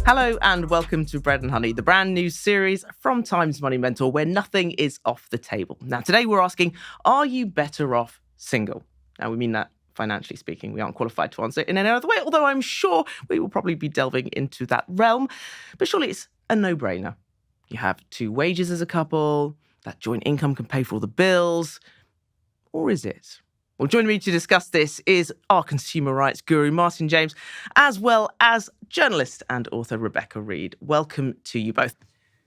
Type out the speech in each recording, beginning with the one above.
Hello and welcome to Bread and Honey, the brand new series from Times Money Mentor where nothing is off the table. Now, today we're asking, are you better off single? Now, we mean that financially speaking. We aren't qualified to answer it in any other way, although I'm sure we will probably be delving into that realm. But surely it's a no-brainer. You have two wages as a couple, that joint income can pay for all the bills. Or is it? Well, joining me to discuss this is our consumer rights guru, Martyn James, as well as journalist and author Rebecca Reed. Welcome to you both.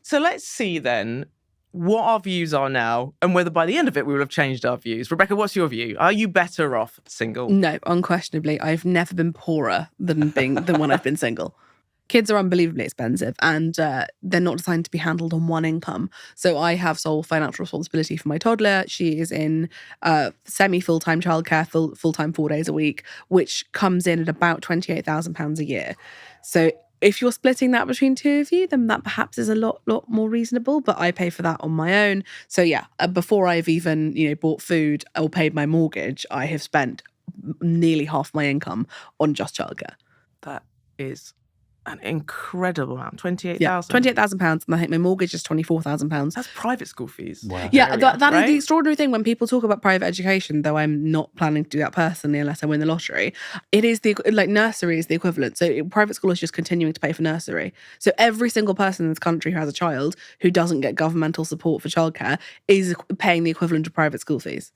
So let's see then what our views are now and whether by the end of it we will have changed our views. Rebecca, what's your view? Are you better off single? No, unquestionably. I've never been poorer than when I've been single. Kids are unbelievably expensive and they're not designed to be handled on one income. So I have sole financial responsibility for my toddler. She is in semi-full-time childcare, full-time 4 days a week, which comes in at about £28,000 a year. So if you're splitting that between two of you, then that perhaps is a lot more reasonable, but I pay for that on my own. So yeah, before I've even, bought food or paid my mortgage, I have spent nearly half my income on just childcare. That is an incredible amount, £28,000. Yeah, £28,000, and I think my mortgage is £24,000. That's private school fees. Wow. Yeah, that is the extraordinary thing when people talk about private education, though I'm not planning to do that personally unless I win the lottery. It is nursery is the equivalent. So private school is just continuing to pay for nursery. So every single person in this country who has a child who doesn't get governmental support for childcare is paying the equivalent of private school fees.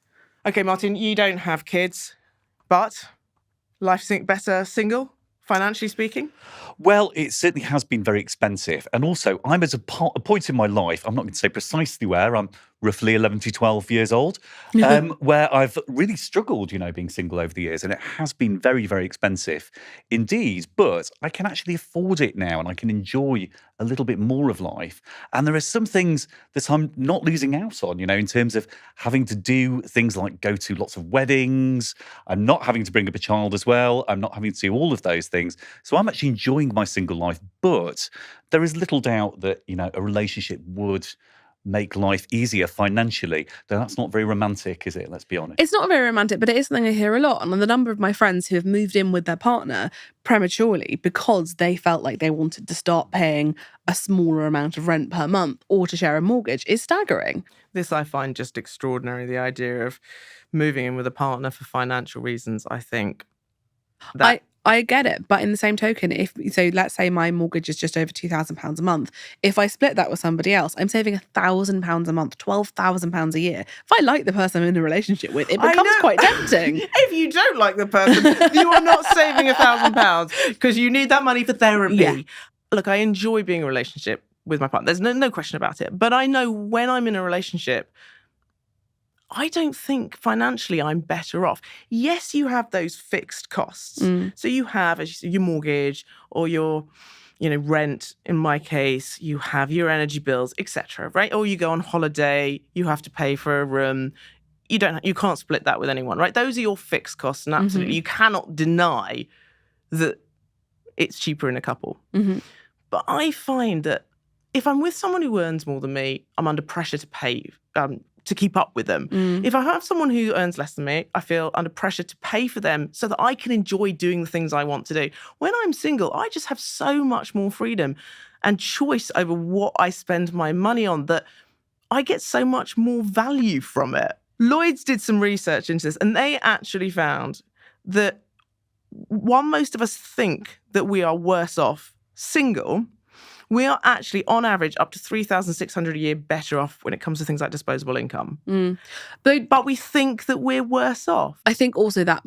Okay, Martyn, you don't have kids, but life's better single? Financially speaking? Well, it certainly has been very expensive. And also, I'm at a point in my life, I'm not going to say precisely where, I'm roughly 11 to 12 years old, where I've really struggled, being single over the years. And it has been very, very expensive indeed. But I can actually afford it now and I can enjoy a little bit more of life. And there are some things that I'm not losing out on, in terms of having to do things like go to lots of weddings. I'm not having to bring up a child as well. I'm not having to do all of those things. So I'm actually enjoying my single life. But there is little doubt that, a relationship would make life easier financially, though that's not very romantic, is it? Let's be honest. It's not very romantic, but it is something I hear a lot. And the number of my friends who have moved in with their partner prematurely because they felt like they wanted to start paying a smaller amount of rent per month or to share a mortgage is staggering. This I find just extraordinary, the idea of moving in with a partner for financial reasons, I think. I get it, but in the same token, let's say my mortgage is just over £2,000 a month. If I split that with somebody else, I'm saving £1,000 a month, £12,000 a year. If I like the person I'm in a relationship with, it becomes quite tempting. If you don't like the person, you are not saving £1,000 because you need that money for therapy. Yeah. Look, I enjoy being in a relationship with my partner. There's no question about it. But I know when I'm in a relationship, I don't think financially I'm better off. Yes, you have those fixed costs. So you have, as you said, your mortgage or your, rent. In my case, you have your energy bills, etc. Right? Or you go on holiday, you have to pay for a room. You can't split that with anyone, right? Those are your fixed costs, and absolutely you cannot deny that it's cheaper in a couple. But I find that if I'm with someone who earns more than me, I'm under pressure to pay. To keep up with them. If I have someone who earns less than me, I feel under pressure to pay for them so that I can enjoy doing the things I want to do. When I'm single, I just have so much more freedom and choice over what I spend my money on that I get so much more value from it. Lloyd's did some research into this and they actually found that while most of us think that we are worse off single, we are actually, on average, up to $3,600 a year better off when it comes to things like disposable income. But we think that we're worse off. I think also there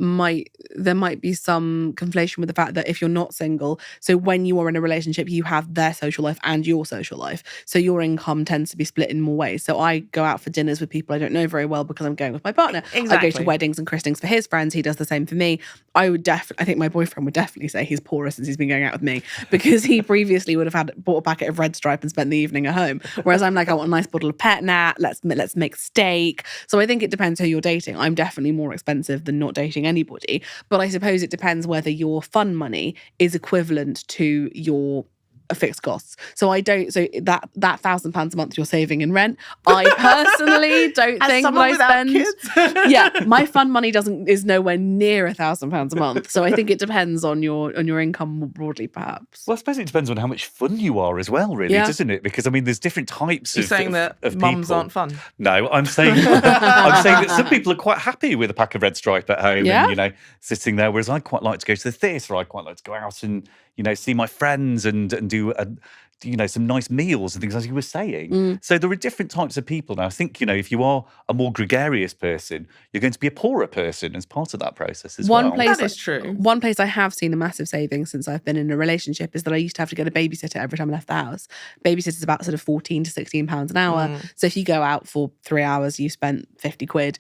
might be some conflation with the fact that if you're not single, so when you are in a relationship, you have their social life and your social life. So your income tends to be split in more ways. So I go out for dinners with people I don't know very well because I'm going with my partner. Exactly. I go to weddings and christenings for his friends. He does the same for me. I think my boyfriend would definitely say he's poorer since he's been going out with me because he previously would have bought a packet of Red Stripe and spent the evening at home. Whereas I'm like, I want a nice bottle of Pet Nat. Let's make steak. So I think it depends who you're dating. I'm definitely more expensive than not dating anybody. But I suppose it depends whether your fun money is equivalent to your fixed costs. So I don't. So that £1,000 a month you're saving in rent, I personally don't As think that someone I without spend. kids. Yeah, my fund money is nowhere near £1,000 a month. So I think it depends on your income more broadly, perhaps. Well, I suppose it depends on how much fun you are as well, really, Yeah. doesn't it? Because I mean, there's different types You're of saying that of mums people. aren't fun? No, I'm saying I'm saying that some people are quite happy with a pack of Red Stripe at home Yeah. and, you know, sitting there. Whereas I quite like to go to the theatre. I quite like to go out and, you know, see my friends and do you know, some nice meals and things, as you were saying. So there are different types of people. Now, I think, you know, if you are a more gregarious person, you're going to be a poorer person as part of that process as well. That is true. One place I have seen a massive savings since I've been in a relationship is that I used to have to get a babysitter every time I left the house. Babysitter's about sort of £14 to £16 an hour. So if you go out for 3 hours, you spent 50 quid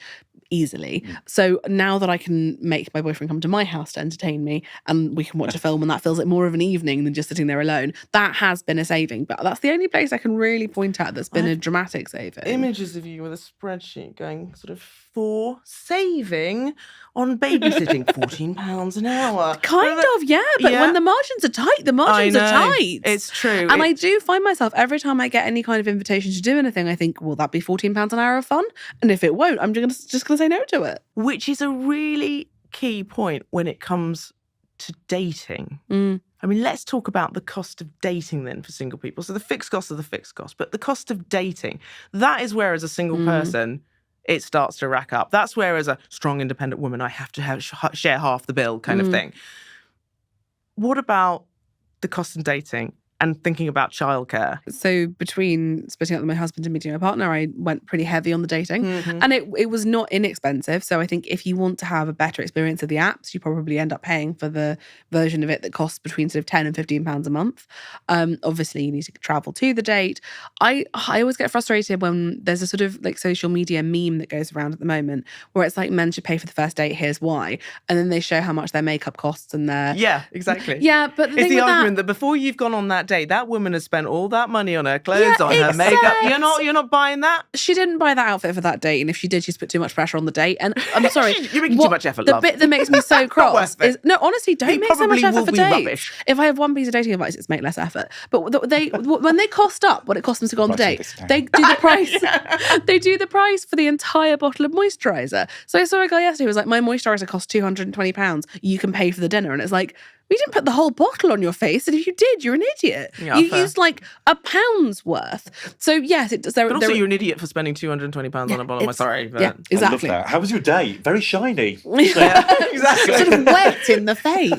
easily. So now that I can make my boyfriend come to my house to entertain me and we can watch a film and that feels like more of an evening than just sitting there alone, that has been a saving. But that's the only place I can really point at that's been a dramatic saving. Images of you with a spreadsheet going sort of for saving on babysitting £14 an hour. Kind of, yeah. But when the margins are tight, the margins are tight. It's true. And I do find myself, every time I get any kind of invitation to do anything, I think, will that be £14 an hour of fun? And if it won't, I'm just going to say no to it. Which is a really key point when it comes to dating. I mean, let's talk about the cost of dating then for single people. So the fixed costs are the fixed costs, but the cost of dating, that is where as a single person, it starts to rack up. That's where as a strong, independent woman, I have to share half the bill kind of thing. What about the cost of dating and thinking about childcare? So between splitting up with my husband and meeting my partner, I went pretty heavy on the dating. And it was not inexpensive. So I think if you want to have a better experience of the apps, you probably end up paying for the version of it that costs between sort of £10 and £15 a month. Obviously, you need to travel to the date. I always get frustrated when there's a sort of like social media meme that goes around at the moment where it's like men should pay for the first date, here's why. And then they show how much their makeup costs and their... Yeah, exactly. Yeah, but it's the argument that before you've gone on that date, that woman has spent all that money on her clothes, on her makeup. You're not buying that. She didn't buy that outfit for that date, and if she did, she's put too much pressure on the date. And I'm sorry, you're making too much effort. The bit that makes me so cross is no, honestly, don't make so much effort for dates. Rubbish. If I have one piece of dating advice, it's make less effort. But when they cost up what it costs them to go on the date, they do the price. They do the price for the entire bottle of moisturiser. So I saw a guy yesterday who was like, my moisturiser costs £220. You can pay for the dinner, and it's like, we didn't put the whole bottle on your face, and if you did, you're an idiot. Yeah, you fair. used like £1 worth. So yes, it does. But also, you're an idiot for spending £220 on a bottle of moisturiser. Yeah, exactly. I love that. How was your date? Very shiny. Yeah, exactly. Sort of wet in the face.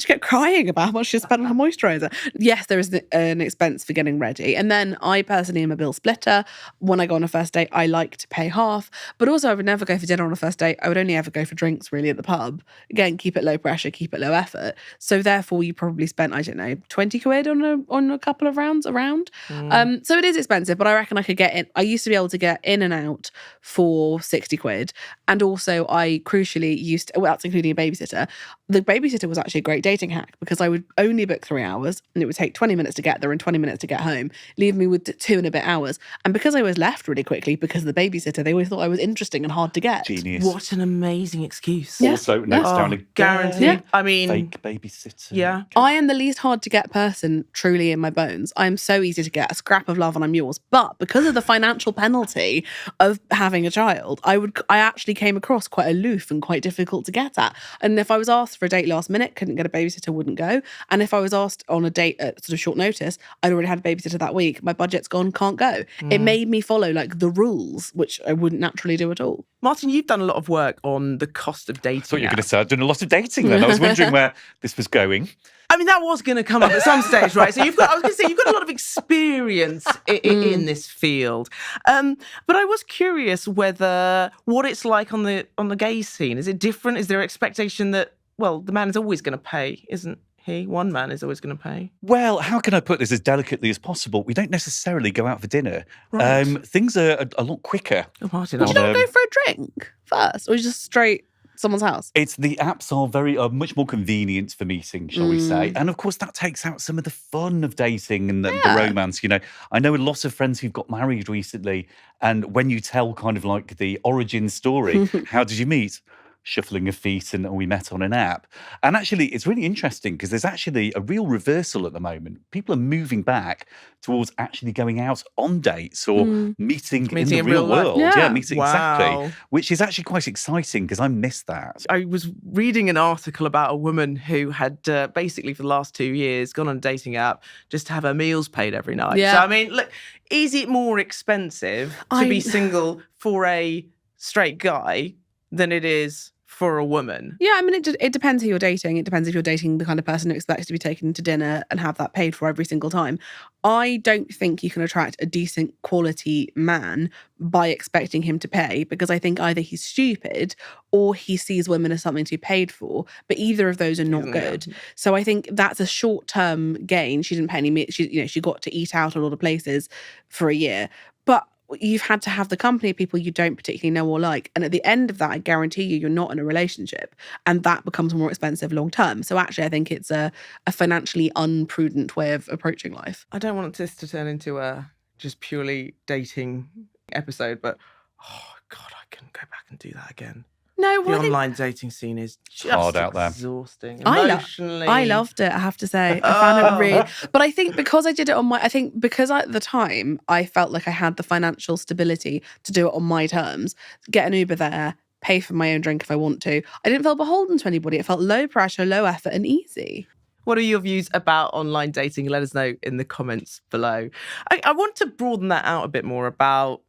She kept crying about how much she spent on her moisturiser. Yes, there is an expense for getting ready. And then I personally am a bill splitter. When I go on a first date, I like to pay half. But also, I would never go for dinner on a first date. I would only ever go for drinks, really, at the pub. Again, keep it low pressure, keep it low effort. So therefore, you probably spent, I don't know, 20 quid on a couple of rounds around. So it is expensive, but I reckon I could get in. I used to be able to get in and out for 60 quid. And also, I crucially used to, well, that's including a babysitter. The babysitter was actually a great dating hack because I would only book 3 hours and it would take 20 minutes to get there and 20 minutes to get home, leave me with 2 and a bit hours. And because I was left really quickly because of the babysitter, they always thought I was interesting and hard to get. Genius. What an amazing excuse. Yeah. Also, notes down again. Guaranteed. Yeah. I mean, Fake babysitter. Yeah. I am the least hard to get person truly in my bones. I am so easy to get, a scrap of love and I'm yours. But because of the financial penalty of having a child, I actually came across quite aloof and quite difficult to get at. And if I was asked for a date last minute, couldn't get a babysitter, wouldn't go. And if I was asked on a date at sort of short notice, I'd already had a babysitter that week, my budget's gone, can't go. It made me follow like the rules, which I wouldn't naturally do at all. Martyn, you've done a lot of work on the cost of dating. I thought you were going to say I've done a lot of dating then. I was wondering where this was going. I mean, that was going to come up at some stage, right? So you've got a lot of experience in this field. But I was curious what it's like on the gay scene. Is it different? Is there an expectation that, well, the man is always going to pay, isn't he? One man is always going to pay. Well, how can I put this as delicately as possible? We don't necessarily go out for dinner. Right. Things are a lot quicker. Oh, Martyn, Would you not go for a drink first? Or just straight someone's house? It's the apps are much more convenient for meeting, shall we say. And of course, that takes out some of the fun of dating and the romance. You know, I know a lot of friends who've got married recently. And when you tell kind of like the origin story, how did you meet? shuffling of feet and we met on an app. And actually, it's really interesting because there's actually a real reversal at the moment. People are moving back towards actually going out on dates or meeting in the in real real life. world. Yeah. Meeting Wow. exactly, which is actually quite exciting because I miss that. I was reading an article about a woman who had basically for the last 2 years gone on a dating app just to have her meals paid every night. Yeah. So, I mean, look, is it more expensive to be single for a straight guy than it is for a woman? Yeah, I mean, it depends who you're dating. It depends if you're dating the kind of person who expects to be taken to dinner and have that paid for every single time. I don't think you can attract a decent quality man by expecting him to pay, because I think either he's stupid or he sees women as something to be paid for, but either of those are not good. So I think that's a short-term gain. She didn't pay any, she got to eat out a lot of places for a year. But you've had to have the company of people you don't particularly know or like. And at the end of that, I guarantee you're not in a relationship. And that becomes more expensive long term. So actually, I think it's a financially unprudent way of approaching life. I don't want this to turn into a just purely dating episode, but oh God, I couldn't go back and do that again. No, The online dating scene is just hard out there. Exhausting. I Emotionally. loved it, I have to say. I found it really... But I think because I did it because at the time, I felt like I had the financial stability to do it on my terms, get an Uber there, pay for my own drink if I want to. I didn't feel beholden to anybody. It felt low pressure, low effort and easy. What are your views about online dating? Let us know in the comments below. I want to broaden that out a bit more about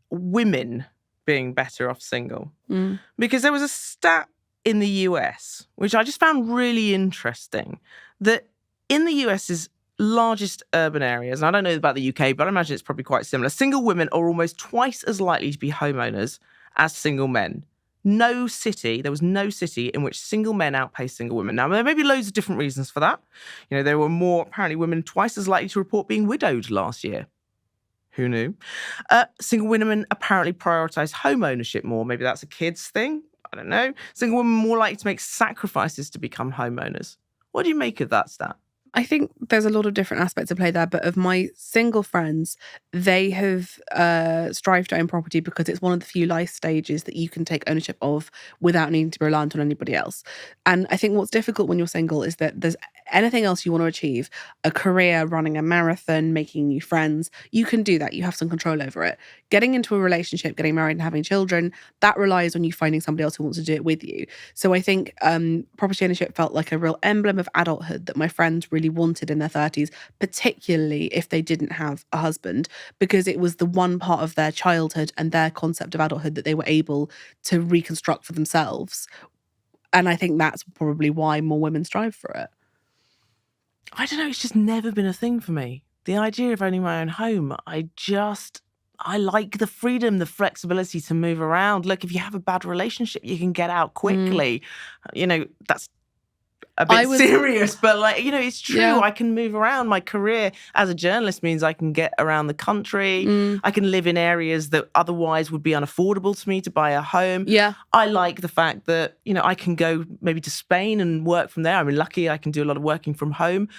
women being better off single. Because there was a stat in the US, which I just found really interesting, that in the US's largest urban areas, and I don't know about the UK, but I imagine it's probably quite similar, single women are almost twice as likely to be homeowners as single men. There was no city in which single men outpaced single women. Now, there may be loads of different reasons for that. There were more, apparently, women twice as likely to report being widowed last year. Who knew? Single women apparently prioritise home ownership more. Maybe that's a kid's thing. I don't know. Single women more likely to make sacrifices to become homeowners. What do you make of that stat? I think there's a lot of different aspects to play there, but of my single friends, they have strived to own property because it's one of the few life stages that you can take ownership of without needing to be reliant on anybody else. And I think what's difficult when you're single is that there's anything else you want to achieve, a career, running a marathon, making new friends, you can do that. You have some control over it. Getting into a relationship, getting married and having children, that relies on you finding somebody else who wants to do it with you. So I think property ownership felt like a real emblem of adulthood that my friends really wanted in their 30s, particularly if they didn't have a husband, because it was the one part of their childhood and their concept of adulthood that they were able to reconstruct for themselves. And I think that's probably why more women strive for it. I don't know, it's just never been a thing for me. The idea of owning my own home, I like the freedom, the flexibility to move around. Look, if you have a bad relationship, you can get out quickly. That's a bit serious, but it's true. Yeah. I can move around. My career as a journalist means I can get around the country. I can live in areas that otherwise would be unaffordable to me to buy a home. Yeah. I like the fact that, I can go maybe to Spain and work from there. I'm lucky I can do a lot of working from home.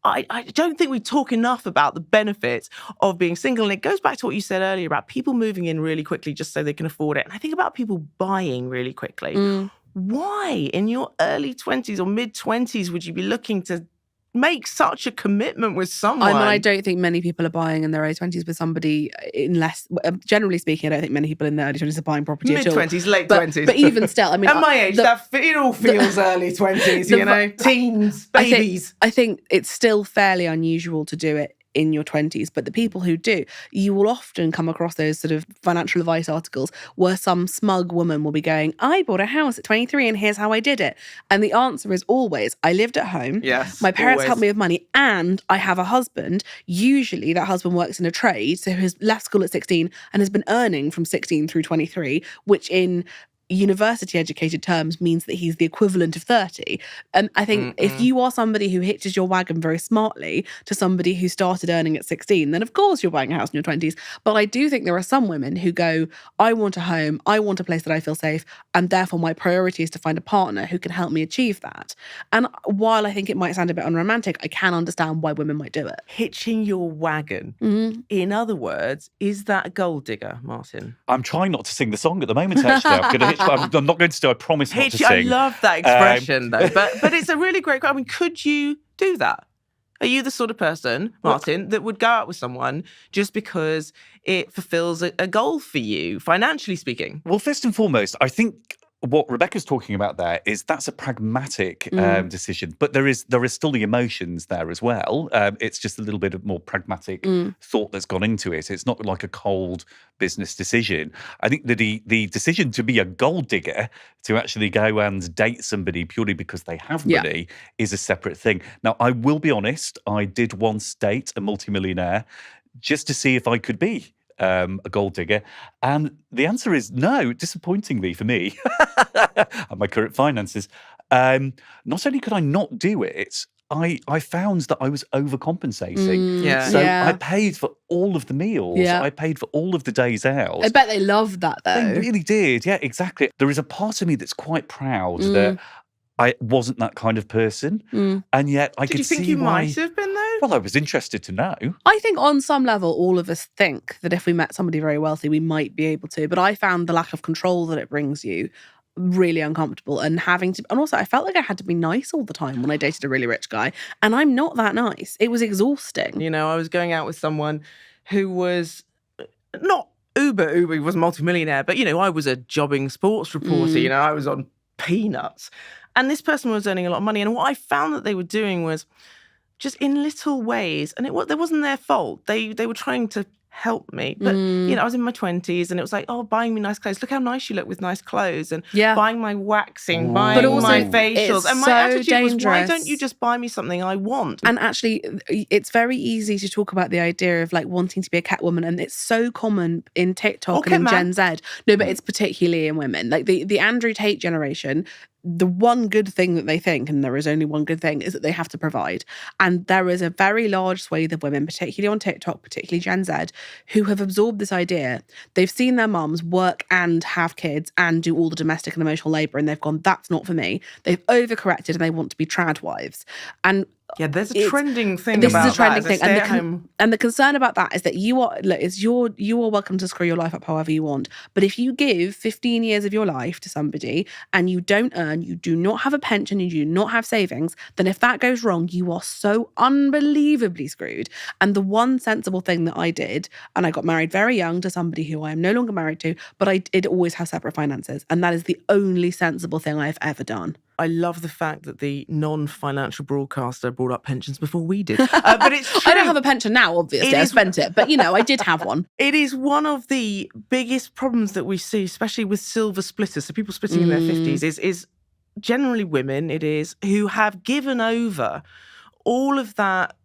I don't think we talk enough about the benefits of being single. And it goes back to what you said earlier about people moving in really quickly just so they can afford it. And I think about people buying really quickly. Why in your early 20s or mid-20s would you be looking to make such a commitment with someone? I don't think many people are beying in their early 20s with somebody, unless, generally speaking, I don't think many people in their early 20s are buying property at all. Mid-20s, late 20s. But even still, I mean... At my age, it all feels early 20s, teens, babies. I think it's still fairly unusual to do it in your 20s, but the people who do, you will often come across those sort of financial advice articles where some smug woman will be going, I bought a house at 23 and here's how I did it. And the answer is always, I lived at home, yes, my parents always helped me with money, and I have a husband. Usually that husband works in a trade, so has left school at 16 and has been earning from 16 through 23, which in university educated terms means that he's the equivalent of 30. And I think if you are somebody who hitches your wagon very smartly to somebody who started earning at 16, then of course you're buying a house in your 20s. But I do think there are some women who go, I want a home, I want a place that I feel safe, and therefore my priority is to find a partner who can help me achieve that. And while I think it might sound a bit unromantic, I can understand why women might do it. Hitching your wagon. In other words, is that a gold digger, Martyn? I'm trying not to sing the song at the moment, actually. I'm going to hitch but I'm not going to do. I promise not to Hitchy, I sing. love that expression though. But it's a really great. I mean, could you do that? Are you the sort of person, Martyn, that would go out with someone just because it fulfills a goal for you, financially speaking? Well, first and foremost, I think what Rebecca's talking about there is that's a pragmatic decision, but there is still the emotions there as well. It's just a little bit of more pragmatic thought that's gone into it. It's not like a cold business decision. I think that the decision to be a gold digger, to actually go and date somebody purely because they have money, is a separate thing. Now, I will be honest, I did once date a multimillionaire just to see if I could be a gold digger, and the answer is no, disappointingly for me and my current finances. Not only could I not do it, I found that I was overcompensating. So I paid for all of the meals. I paid for all of the days out. I bet they loved that though. They really did. Yeah, exactly. There is a part of me that's quite proud that I wasn't that kind of person, and yet I could see Did you think you why. might have been though? Well, I was interested to know. I think on some level, all of us think that if we met somebody very wealthy, we might be able to. But I found the lack of control that it brings you really uncomfortable, and also I felt like I had to be nice all the time when I dated a really rich guy, and I'm not that nice. It was exhausting. You know, I was going out with someone who was not uber, he was a multimillionaire, but, you know, I was a jobbing sports reporter, you know, I was on peanuts. And this person was earning a lot of money. And what I found that they were doing was just in little ways, and it wasn't their fault. They were trying to help me. But, you know, I was in my 20s and it was like, oh, buying me nice clothes. Look how nice you look with nice clothes. And buying my waxing, buying my facials. And my attitude was, why don't you just buy me something I want? And actually, it's very easy to talk about the idea of like wanting to be a Catwoman. And it's so common in TikTok and in Gen Z. No, but it's particularly in women. Like the Andrew Tate generation, the one good thing that they think, and there is only one good thing, is that they have to provide. And there is a very large swathe of women, particularly on TikTok, particularly Gen Z, who have absorbed this idea. They've seen their mums work and have kids and do all the domestic and emotional labour, and they've gone, that's not for me. They've overcorrected and they want to be trad wives. And yeah, there's a trending thing this about is a trending that. thing. And the concern about that is that you are welcome to screw your life up however you want. But if you give 15 years of your life to somebody and you don't earn, you do not have a pension, you do not have savings, then if that goes wrong, you are so unbelievably screwed. And the one sensible thing that I did, and I got married very young to somebody who I am no longer married to, but I did always have separate finances. And that is the only sensible thing I've ever done. I love the fact that the non-financial broadcaster brought up pensions before we did. But it's true. I don't have a pension now, obviously. I spent it. But, you know, I did have one. It is one of the biggest problems that we see, especially with silver splitters, so people splitting in their 50s, is generally women, it is, who have given over all of that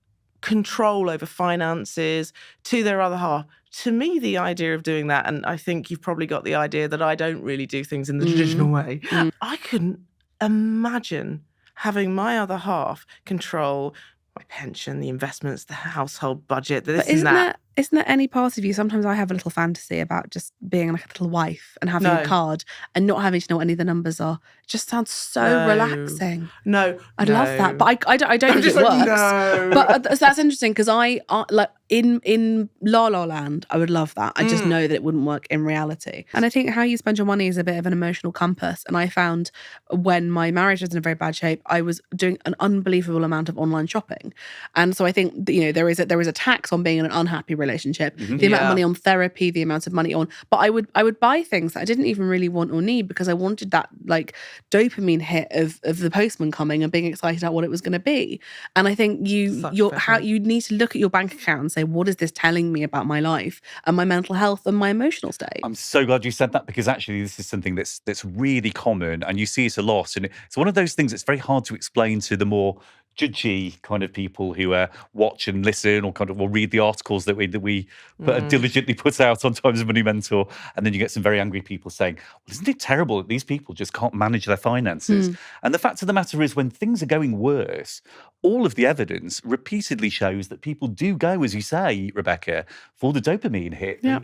control over finances to their other half. To me, the idea of doing that, and I think you've probably got the idea that I don't really do things in the traditional way, I couldn't imagine having my other half control my pension, the investments, the household budget, this and that. Isn't there any part of you, sometimes I have a little fantasy about just being like a little wife and having a card and not having to know what any of the numbers are. It just sounds so relaxing. I'd love that, but I don't think it works. No. But so that's interesting because I like in La La Land, I would love that. I just know that it wouldn't work in reality. And I think how you spend your money is a bit of an emotional compass. And I found when my marriage was in a very bad shape, I was doing an unbelievable amount of online shopping. And so I think, you know, there is a tax on being in an unhappy relationship, the amount of money on therapy, the amount of money on, but I would buy things that I didn't even really want or need because I wanted that like dopamine hit of the postman coming and being excited about what it was going to be. And I think you need to look at your bank account and say, what is this telling me about my life and my mental health and my emotional state? I'm so glad you said that because actually this is something that's really common and you see it a lot, and it's one of those things that's very hard to explain to the more judgy kind of people who watch and listen or kind of will read the articles that we diligently put out on Times Money Mentor, and then you get some very angry people saying, well, isn't it terrible that these people just can't manage their finances? And the fact of the matter is, when things are going worse, all of the evidence repeatedly shows that people do go, as you say, Rebecca, for the dopamine hit. Yeah.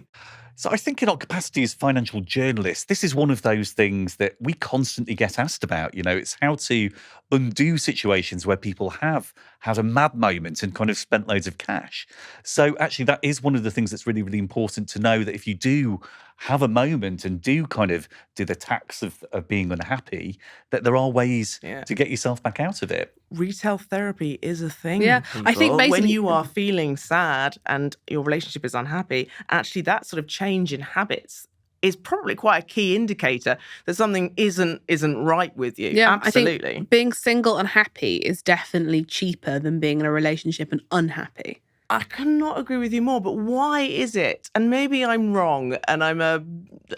So I think in our capacity as financial journalists, this is one of those things that we constantly get asked about. You know, it's how to undo situations where people have had a mad moment and kind of spent loads of cash. So actually, that is one of the things that's really, really important to know, that if you do have a moment and do kind of do the tax of being unhappy, that there are ways to get yourself back out of it. Retail therapy is a thing. Yeah, I think people. basically When you are feeling sad and your relationship is unhappy, actually that sort of change in habits is probably quite a key indicator that something isn't right with you. Yeah, absolutely. I think being single and happy is definitely cheaper than being in a relationship and unhappy. I cannot agree with you more, but why is it? And maybe I'm wrong, and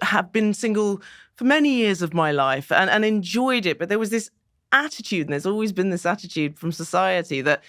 have been single for many years of my life and enjoyed it, but there was this attitude, and there's always been this attitude from society that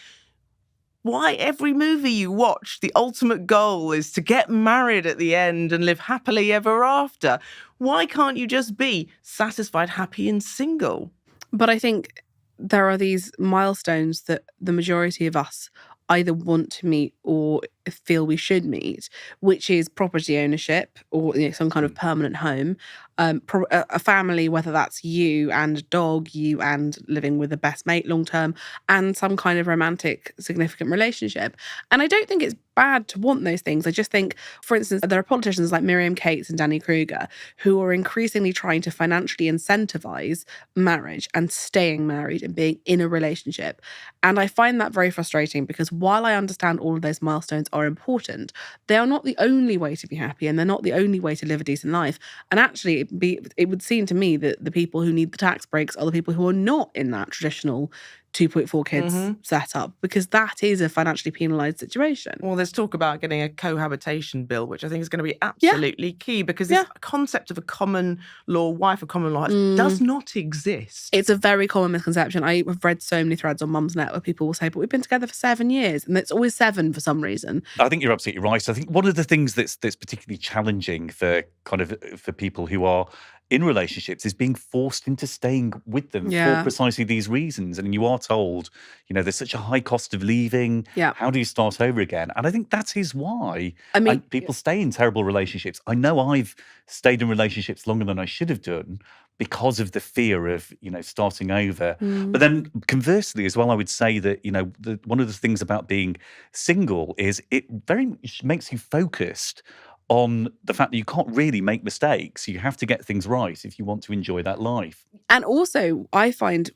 why every movie you watch, the ultimate goal is to get married at the end and live happily ever after. Why can't you just be satisfied, happy, and single? But I think there are these milestones that the majority of us either want to meet or feel we should meet, which is property ownership or some kind of permanent home, a family, whether that's you and a dog, you and living with a best mate long term, and some kind of romantic, significant relationship. And I don't think it's bad to want those things. I just think, for instance, there are politicians like Miriam Cates and Danny Kruger who are increasingly trying to financially incentivize marriage and staying married and being in a relationship. And I find that very frustrating, because while I understand all of those milestones are important, they are not the only way to be happy, and they're not the only way to live a decent life. And actually, it would seem to me that the people who need the tax breaks are the people who are not in that traditional 2.4 kids setup, because that is a financially penalised situation. Well, there's talk about getting a cohabitation bill, which I think is going to be absolutely key, because this concept of a common law wife, a common law husband, does not exist. It's a very common misconception. I have read so many threads on Mum's Net where people will say, but we've been together for 7 years, and it's always 7 for some reason. I think you're absolutely right. I think one of the things that's particularly challenging for people who are in relationships is being forced into staying with them for precisely these reasons. And you are told, there's such a high cost of leaving. Yeah. How do you start over again? And I think that is why people stay in terrible relationships. I know I've stayed in relationships longer than I should have done because of the fear of, starting over. But then conversely as well, I would say that, one of the things about being single is it very much makes you focused on the fact that you can't really make mistakes. You have to get things right if you want to enjoy that life. And also, I find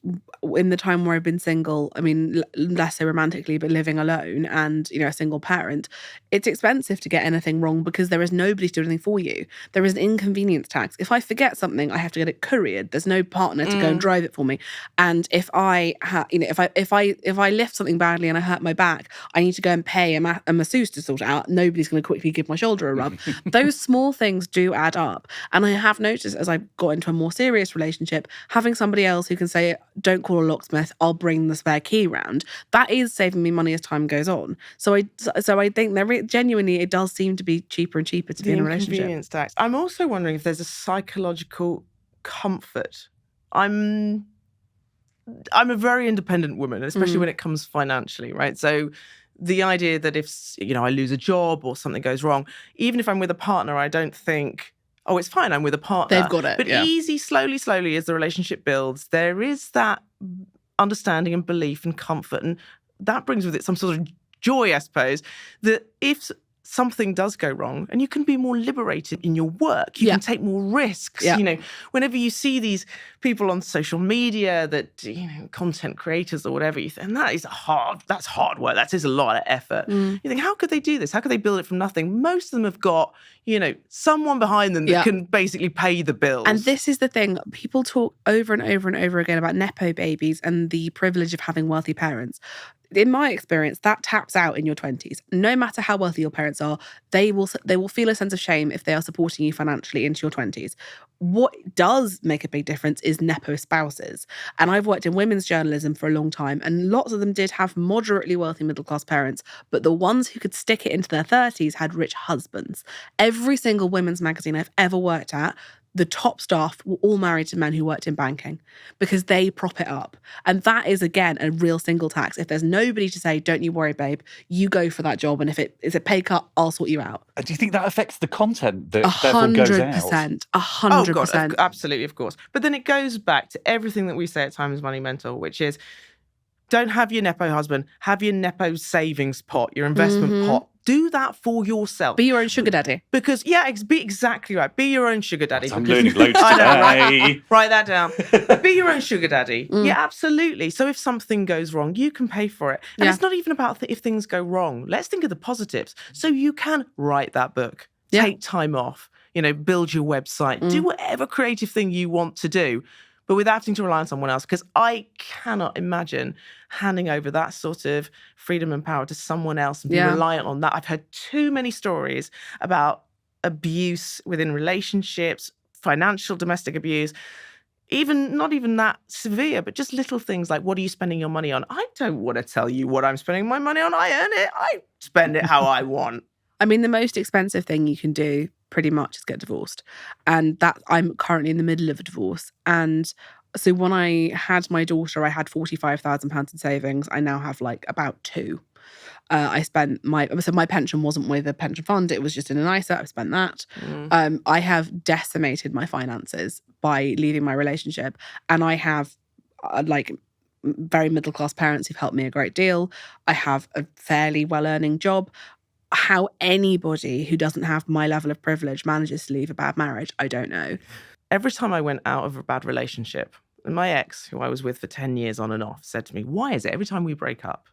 in the time where I've been single, I mean, less so romantically, but living alone and, a single parent, it's expensive to get anything wrong because there is nobody to do anything for you. There is an inconvenience tax. If I forget something, I have to get it couriered. There's no partner to go and drive it for me. And if I lift something badly and I hurt my back, I need to go and pay a masseuse to sort it out. Nobody's going to quickly give my shoulder a rub. Those small things do add up. And I have noticed as I've got into a more serious relationship, having somebody else who can say, don't call a locksmith, I'll bring the spare key round, that is saving me money as time goes on. So I think genuinely it does seem to be cheaper and cheaper to be in a relationship. Inconvenience tax. I'm also wondering if there's a psychological comfort. I'm a very independent woman, especially when it comes financially, right? So the idea that if, I lose a job or something goes wrong, even if I'm with a partner, I don't think, oh, it's fine, I'm with a partner. They've got it. But slowly, as the relationship builds, there is that understanding and belief and comfort. And that brings with it some sort of joy, I suppose, that if something does go wrong, and you can be more liberated in your work. You can take more risks. Whenever you see these people on social media that, content creators or whatever, you think, and that's hard work. That is a lot of effort. You think, how could they do this? How could they build it from nothing? Most of them have got, someone behind them that can basically pay the bills. And this is the thing. People talk over and over and over again about Nepo babies and the privilege of having wealthy parents. In my experience, that taps out in your 20s. No matter how wealthy your parents are, they will feel a sense of shame if they are supporting you financially into your 20s. What does make a big difference is Nepo spouses. And I've worked in women's journalism for a long time, and lots of them did have moderately wealthy middle-class parents, but the ones who could stick it into their 30s had rich husbands. Every single women's magazine I've ever worked at, the top staff were all married to men who worked in banking because they prop it up. And that is, again, a real single tax. If there's nobody to say, don't you worry, babe, you go for that job. And if it's a pay cut, I'll sort you out. Do you think that affects the content that therefore goes out? 100%. 100%. Oh, God, absolutely, of course. But then it goes back to everything that we say at Times Money Mentor, which is Don't have your Nepo husband. Have your Nepo savings pot, your investment pot. Do that for yourself. Be your own sugar daddy. Because, be exactly right. Be your own sugar daddy. I'm learning loads today. I know, right? Write that down. Be your own sugar daddy. Yeah, absolutely. So if something goes wrong, you can pay for it. And it's not even about if things go wrong. Let's think of the positives. So you can write that book, take time off, build your website, do whatever creative thing you want to do, but without having to rely on someone else. Because I cannot imagine handing over that sort of freedom and power to someone else and be reliant on that. I've heard too many stories about abuse within relationships, financial, domestic abuse, not even that severe, but just little things like, what are you spending your money on? I don't want to tell you what I'm spending my money on. I earn it. I spend it how I want. I mean, the most expensive thing you can do pretty much is get divorced. And that I'm currently in the middle of a divorce. And so when I had my daughter, I had £45,000 in savings. I now have like about 2. I spent my pension wasn't with a pension fund. It was just in an ISA. I've spent that. I have decimated my finances by leaving my relationship. And I have very middle class parents who've helped me a great deal. I have a fairly well-earning job. How anybody who doesn't have my level of privilege manages to leave a bad marriage, I don't know. Every time I went out of a bad relationship, and my ex, who I was with for 10 years on and off, said to me, why is it every time we break up,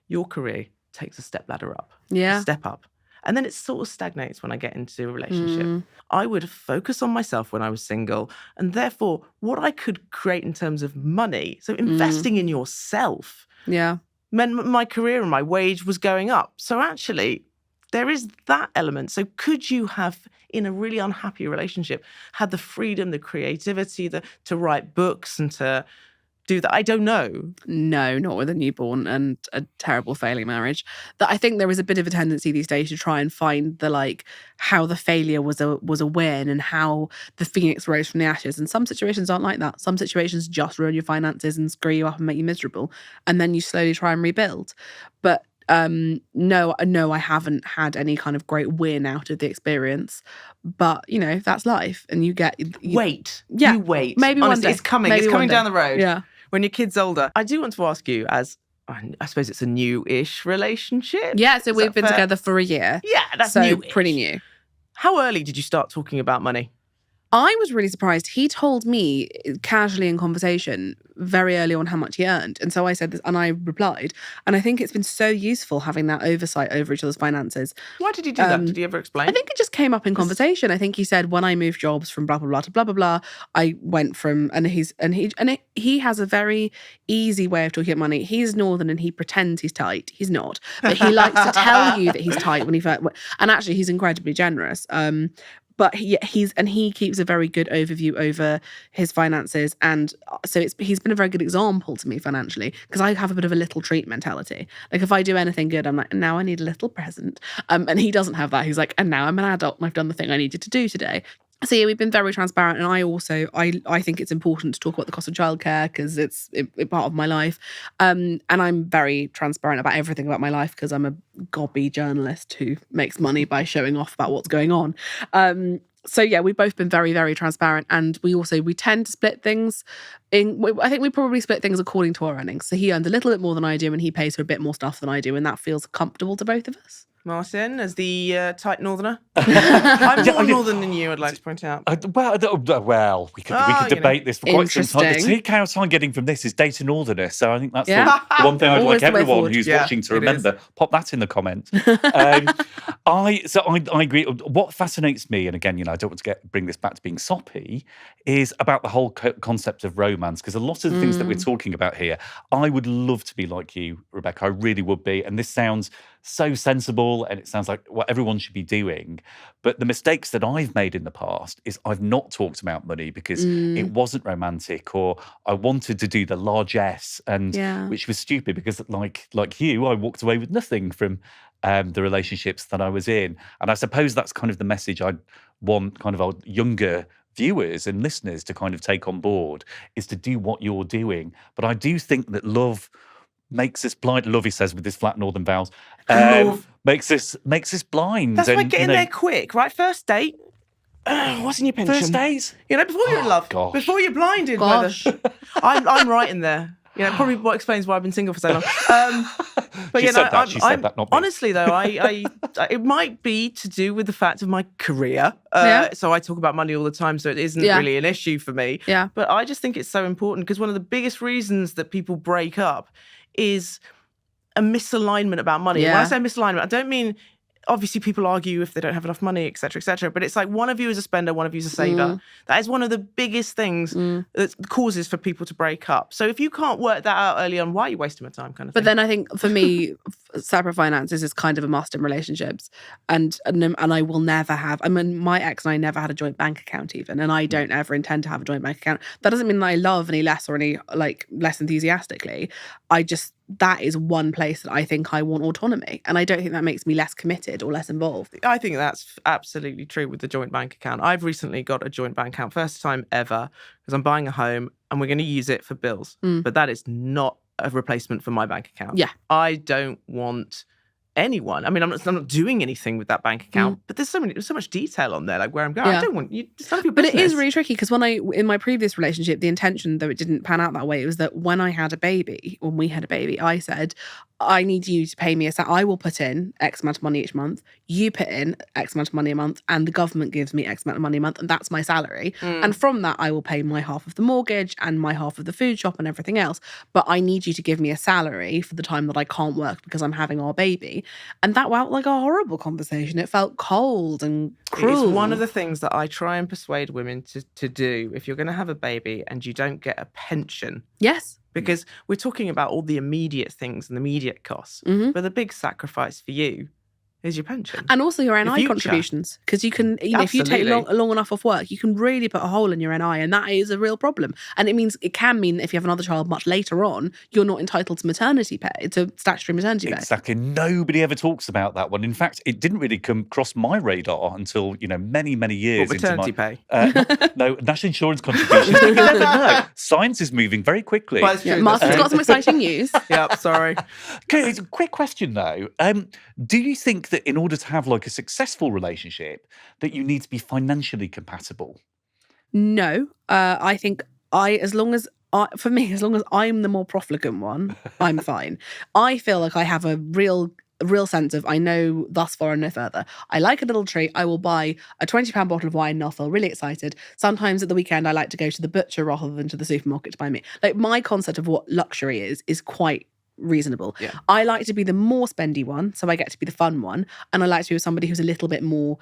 your career takes a step ladder up, a step up, and then it sort of stagnates when I get into a relationship? I would focus on myself when I was single, and therefore what I could create in terms of money, so investing in yourself, meant my career and my wage was going up. So actually, there is that element. So could you have, in a really unhappy relationship, had the freedom, the creativity to write books and to do that? I don't know. No, not with a newborn and a terrible failing marriage. That I think there is a bit of a tendency these days to try and find how the failure was a win and how the phoenix rose from the ashes. And some situations aren't like that. Some situations just ruin your finances and screw you up and make you miserable. And then you slowly try and rebuild. But no, I haven't had any kind of great win out of the experience. But, that's life. And you get... wait. Yeah. You wait. Maybe honestly, one day. It's coming. Maybe it's coming one down day. the road. Yeah. When your kid's older. I do want to ask you, as I suppose it's a new-ish relationship. Yeah, so we've been together for a year. Yeah, that's so new-ish. Pretty new. How early did you start talking about money? I was really surprised. He told me casually in conversation very early on how much he earned. And so I said this and I replied. And I think it's been so useful having that oversight over each other's finances. Why did he do that? Did he ever explain? I think it just came up in conversation. I think he said, when I moved jobs from blah, blah, blah to blah, blah, blah, I went from, he has a very easy way of talking about money. He's Northern and he pretends he's tight. He's not. But he likes to tell you that he's tight when and actually he's incredibly generous. But he keeps a very good overview over his finances. And so he's been a very good example to me financially, because I have a bit of a little treat mentality. Like if I do anything good, I'm like, now I need a little present. And he doesn't have that. He's like, and now I'm an adult and I've done the thing I needed to do today. So yeah, we've been very transparent, and I think it's important to talk about the cost of childcare because it's part of my life, and I'm very transparent about everything about my life because I'm a gobby journalist who makes money by showing off about what's going on. So yeah, we've both been very, very transparent, and we tend to split things. I think we probably split things according to our earnings. So he earns a little bit more than I do, and he pays for a bit more stuff than I do, and that feels comfortable to both of us. Martyn, as the tight Northerner. I'm more Northern than you, I'd like to point out. Well, we could debate this for quite some time. The takeout I'm getting from this is data Northerners. So I think that's the one thing I'd like everyone who's watching to remember. Pop that in the comments. I agree. What fascinates me, and again, I don't want to bring this back to being soppy, is about the whole concept of romance. Because a lot of the things that we're talking about here, I would love to be like you, Rebecca. I really would be. And this sounds so sensible and it sounds like what everyone should be doing. But the mistakes that I've made in the past is I've not talked about money because it wasn't romantic, or I wanted to do the largesse, and which was stupid because like you, I walked away with nothing from the relationships that I was in. And I suppose that's kind of the message I'd want kind of our younger viewers and listeners to kind of take on board, is to do what you're doing. But I do think that love makes us blind. Love, he says, with his flat northern vowels, makes us blind. That's why getting there quick, right? First date. What's in your pension? First days? Before you're in love. Gosh. Before you're blinded. Gosh. I'm right in there. You know, probably what explains why I've been single for so long. But She you said know, that. She said that, not me. honestly though, I it might be to do with the fact of my career. So I talk about money all the time, so it isn't really an issue for me. Yeah. But I just think it's so important because one of the biggest reasons that people break up is a misalignment about money. Yeah. When I say misalignment, I don't mean obviously people argue if they don't have enough money, etc., etc. But it's like one of you is a spender, one of you is a saver. That is one of the biggest things that causes for people to break up. So if you can't work that out early on, why are you wasting my time? Kind of thing. But then I think for me, separate finances is kind of a must in relationships, and I will never have. I mean, my ex and I never had a joint bank account even, and I don't ever intend to have a joint bank account. That doesn't mean that I love any less or any like less enthusiastically. That is one place that I think I want autonomy, and I don't think that makes me less committed or less involved. I think that's absolutely true with the joint bank account. I've recently got a joint bank account, first time ever, because I'm buying a home and we're going to use it for bills. But that is not a replacement for my bank account. Yeah. I don't want anyone. I mean, I'm not doing anything with that bank account, but there's so much detail on there, like where I'm going. Yeah. I don't want you. It's none of your But business. it is really tricky because in my previous relationship, the intention, though it didn't pan out that way, it was that when we had a baby, I said, I need you to pay me I will put in X amount of money each month. You put in X amount of money a month, and the government gives me X amount of money a month, and that's my salary. And from that, I will pay my half of the mortgage and my half of the food shop and everything else. But I need you to give me a salary for the time that I can't work because I'm having our baby. And that felt like a horrible conversation. It felt cold and cruel. It's one of the things that I try and persuade women to do if you're going to have a baby and you don't get a pension. Yes. Because we're talking about all the immediate things and the immediate costs. But the big sacrifice for you is your pension. And also your NI future. Contributions. Because you can, if you take long enough off work, you can really put a hole in your NI, and that is a real problem. And it can mean that if you have another child much later on, you're not entitled to maternity pay, to statutory maternity pay. Exactly. Nobody ever talks about that one. In fact, it didn't really come across my radar until, many, many years maternity pay? No, national insurance contributions. But you never know. Science is moving very quickly. Well, it's true. Martyn's got some exciting news. Yep, sorry. Okay, it's a quick question though. Do you think that in order to have like a successful relationship, that you need to be financially compatible? No, I think as long as I'm the more profligate one, I'm fine. I feel like I have a real sense of, I know thus far and no further. I like a little treat. I will buy a £20 bottle of wine and I'll feel really excited. Sometimes at the weekend, I like to go to the butcher rather than to the supermarket to buy meat. Like, my concept of what luxury is quite reasonable. Yeah. I like to be the more spendy one, so I get to be the fun one, and I like to be with somebody who's a little bit more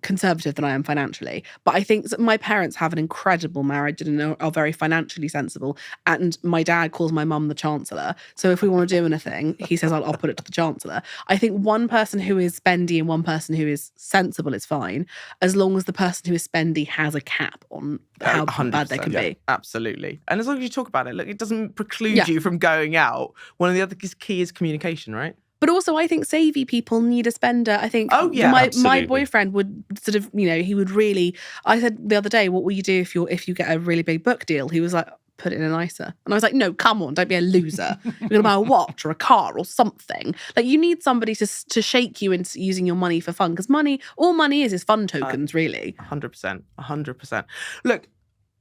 conservative than I am financially. But I think that my parents have an incredible marriage and are very financially sensible. And my dad calls my mum the Chancellor. So if we want to do anything, he says, I'll put it to the Chancellor. I think one person who is spendy and one person who is sensible is fine, as long as the person who is spendy has a cap on how bad they can be. Absolutely. And as long as you talk about it, look, it doesn't preclude you from going out. One of the other key is communication, right? But also, I think savvy people need a spender. I think my boyfriend would sort of, he would really. I said the other day, what will you do if you get a really big book deal? He was like, put it in an ISA. And I was like, no, come on, don't be a loser. You're going to buy a watch or a car or something. Like, you need somebody to shake you into using your money for fun. Because all money is fun tokens, really. 100%. 100%. Look,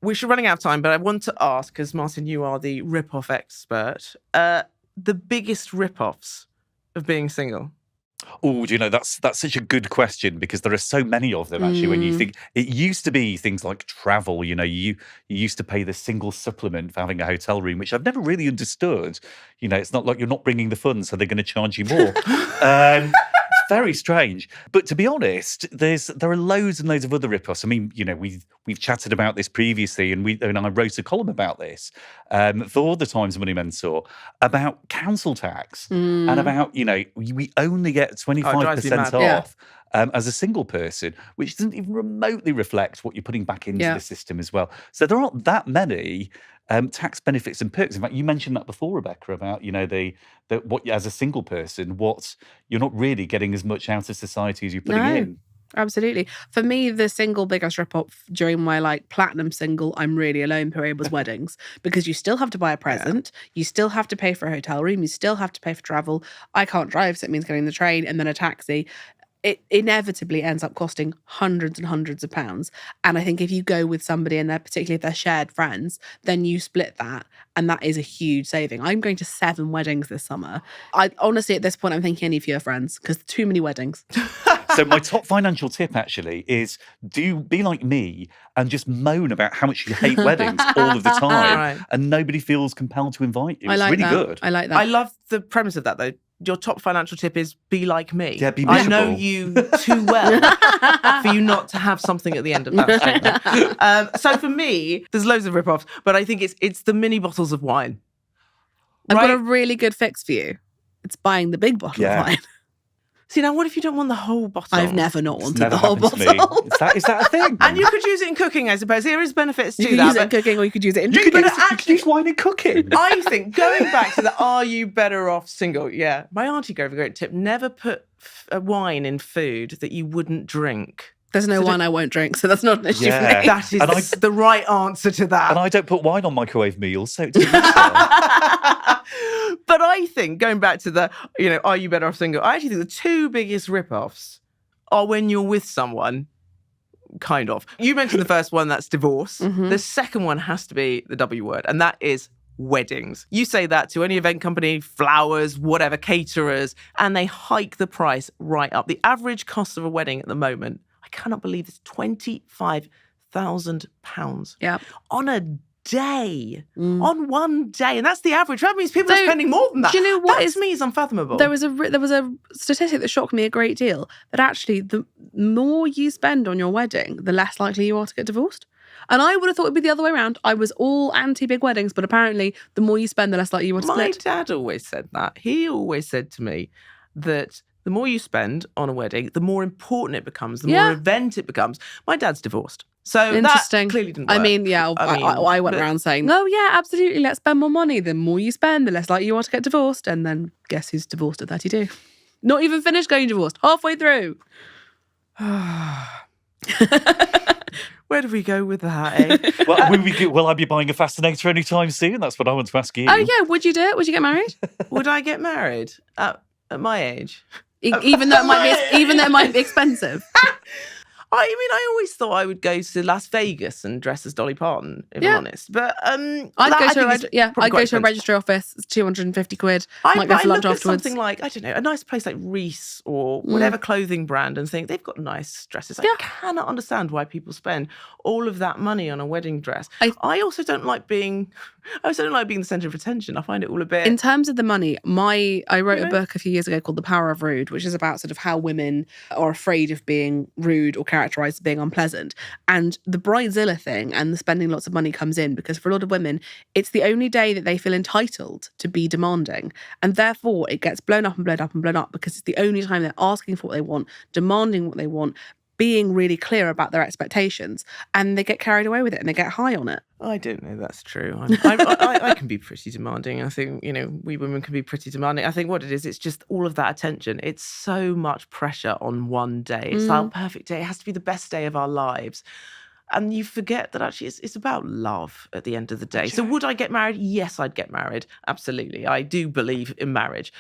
we're running out of time, but I want to ask, because Martyn, you are the rip-off expert, the biggest rip-offs of being single? Oh, that's such a good question, because there are so many of them actually. When you think, it used to be things like travel, you used to pay the single supplement for having a hotel room, which I've never really understood. It's not like you're not bringing the funds, so they're going to charge you more. Very strange. But to be honest, there are loads and loads of other rip-offs. I mean, we've chatted about this previously, and I wrote a column about this for the Times Money Mentor about council tax and about, we only get 25% off as a single person, which doesn't even remotely reflect what you're putting back into the system as well. So there aren't that many tax benefits and perks. In fact, you mentioned that before, Rebecca, about what as a single person, what you're not really getting as much out of society as you're putting in. Absolutely. For me, the single biggest rip-off during my platinum single, I'm really alone period was weddings, because you still have to buy a present, you still have to pay for a hotel room, you still have to pay for travel. I can't drive, so it means getting the train and then a taxi. it inevitably ends up costing hundreds and hundreds of pounds. And I think if you go with somebody and particularly if they're shared friends, then you split that. And that is a huge saving. I'm going to 7 weddings this summer. I honestly, at this point, I'm thinking any fewer friends because too many weddings. So my top financial tip actually is be like me and just moan about how much you hate weddings all of the time, Right. and nobody feels compelled to invite you. I It's like really that. good. I like that. I love the premise of that, though. Your top financial tip is be like me. Yeah, be I know miserable. you too well for you not to have something at the end of that statement. So for me, there's loads of rip-offs, but I think it's the mini bottles of wine. I've got a Right? really good fix for you. It's buying the big bottle Yeah. of wine. See, now what if you don't want the whole bottle? I've never not It's wanted never the whole happened bottle. to me. Is that a thing? And you could use it in cooking, I suppose. There is benefits to You could that. use it in but cooking or you could use it in You could drinking. use wine in cooking. I think going back to the are you better off single? Yeah. My auntie gave a great tip. Never put a wine in food that you wouldn't drink. There's no So wine I won't drink, so that's not an issue Yeah. for me. That is And the right answer to that. And I don't put wine on microwave meals, so it doesn't matter. But I think, going back to the, are you better off single? I actually think the 2 biggest rip-offs are when you're with someone, kind of. You mentioned the first one, that's divorce. Mhm. The second one has to be the W word, and that is weddings. You say that to any event company, flowers, whatever, caterers, and they hike the price right up. The average cost of a wedding at the moment, I cannot believe it's £25,000 Yeah. on a day. On one day, and that's the average. That means people are So, spending more than that. do you know what that is- to me is unfathomable. There was a statistic that shocked me a great deal, that actually the more you spend on your wedding, the less likely you are to get divorced. And I would have thought it'd be the other way around. I was all anti-big weddings, but apparently the more you spend, the less likely you are to My split. dad always said that. He always said to me that the more you spend on a wedding, the more important it becomes, the Yeah. more event it becomes. My dad's divorced. So Interesting. that clearly didn't work. I mean, yeah, I went but- around saying, oh yeah, absolutely, let's spend more money. The more you spend, the less likely you are to get divorced. And then guess who's divorced at 32? Not even finished getting divorced, halfway through. Where do we go with that, eh? Well, will I be buying a fascinator anytime soon? That's what I want to ask you. Oh yeah, would you do it? Would you get married? Would I get married at my age? Even though it might be expensive. I mean, I always thought I would go to Las Vegas and dress as Dolly Parton, if Yeah. I'm honest. But I'd that, go I to think is probably I'd quite go to a expensive. registry office. It's 250 quid. I Might go for lunch look at afterwards. something like, I don't know, a nice place like Reiss or whatever clothing brand and think they've got nice dresses. Yeah. I cannot understand why people spend all of that money on a wedding dress. I also don't like being the centre of attention. I find it all a bit. In terms of the money, I wrote You a know? book a few years ago called The Power of Rude, which is about sort of how women are afraid of being rude or characterised as being unpleasant. And the bridezilla thing and the spending lots of money comes in because for a lot of women, it's the only day that they feel entitled to be demanding. And therefore, it gets blown up and blown up and blown up because it's the only time they're asking for what they want, demanding what they want, being really clear about their expectations, and they get carried away with it and they get high on it. I don't know that's true. I can be pretty demanding. I think, we women can be pretty demanding. I think what it is, it's just all of that attention. It's so much pressure on one day. It's our perfect day. It has to be the best day of our lives. And you forget that actually it's about love at the end of the day. So would I get married? Yes, I'd get married. Absolutely. I do believe in marriage.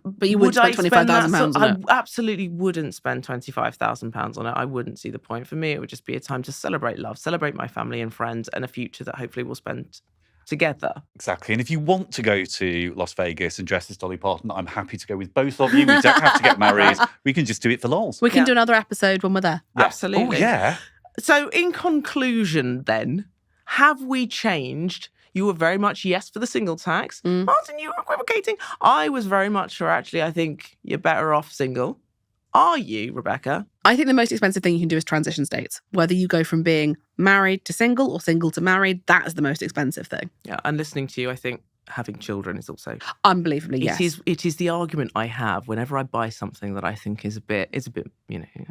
But you would spend £25,000 on it. I absolutely wouldn't spend £25,000 on it. I wouldn't see the point. For me, it would just be a time to celebrate love, celebrate my family and friends, and a future that hopefully we'll spend together. Exactly. And if you want to go to Las Vegas and dress as Dolly Parton, I'm happy to go with both of you. We don't have to get married. We can just do it for lols. We can Yeah. do another episode when we're there. Yeah. Absolutely. Oh, yeah. So in conclusion then, have we changed? You were very much yes for the single tax. Martyn, you were equivocating. I was very much for actually, I think you're better off single. Are you, Rebecca? I think the most expensive thing you can do is transition states. Whether you go from being married to single or single to married, that is the most expensive thing. Yeah, and listening to you, I think having children is also Unbelievably, yes. It is the argument I have whenever I buy something that I think is a bit it's a bit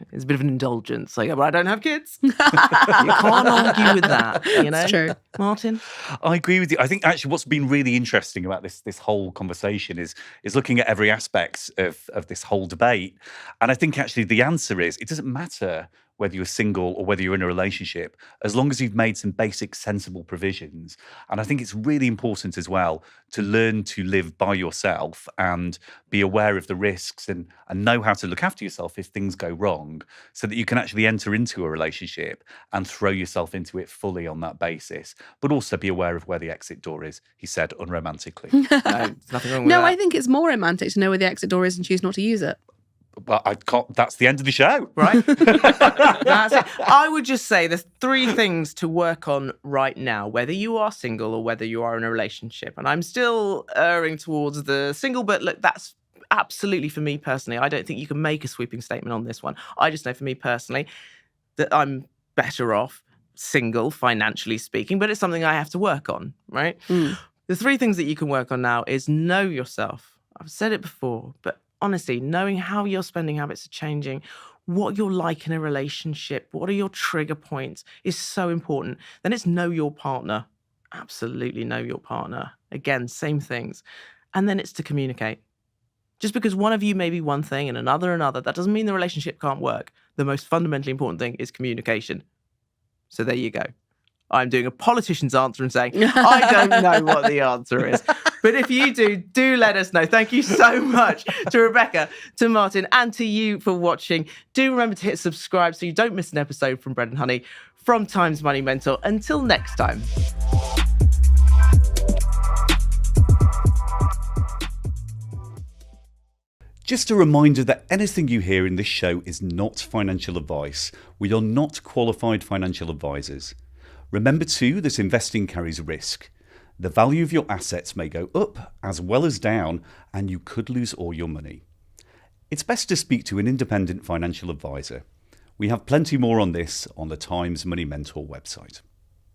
of an indulgence. Like, well, I don't have kids. You can't argue with that, It's true. Martyn? I agree with you. I think actually what's been really interesting about this whole conversation is looking at every aspect of this whole debate. And I think actually the answer is it doesn't matter whether you're single or whether you're in a relationship, as long as you've made some basic sensible provisions. And I think it's really important as well to learn to live by yourself and be aware of the risks and know how to look after yourself if things go wrong, so that you can actually enter into a relationship and throw yourself into it fully on that basis, but also be aware of where the exit door is, he said unromantically. No, there's nothing wrong with No, that. I think it's more romantic to know where the exit door is and choose not to use it. Well, that's the end of the show. Right? That's it. I would just say there's 3 things to work on right now, whether you are single or whether you are in a relationship. And I'm still erring towards the single, but look, that's absolutely for me personally. I don't think you can make a sweeping statement on this one. I just know for me personally that I'm better off single, financially speaking, but it's something I have to work on, right? The 3 things that you can work on now is know yourself. I've said it before, but honestly, knowing how your spending habits are changing, what you're like in a relationship, what are your trigger points is so important. Then it's know your partner. Absolutely know your partner. Again, same things. And then it's to communicate. Just because one of you may be one thing and another, that doesn't mean the relationship can't work. The most fundamentally important thing is communication. So there you go. I'm doing a politician's answer and saying, I don't know what the answer is. But if you do let us know. Thank you so much to Rebecca, to Martyn, and to you for watching. Do remember to hit subscribe so you don't miss an episode from Bread and Honey from Times Money Mentor. Until next time. Just a reminder that anything you hear in this show is not financial advice. We are not qualified financial advisors. Remember too that investing carries risk. The value of your assets may go up as well as down, and you could lose all your money. It's best to speak to an independent financial advisor. We have plenty more on this on the Times Money Mentor website.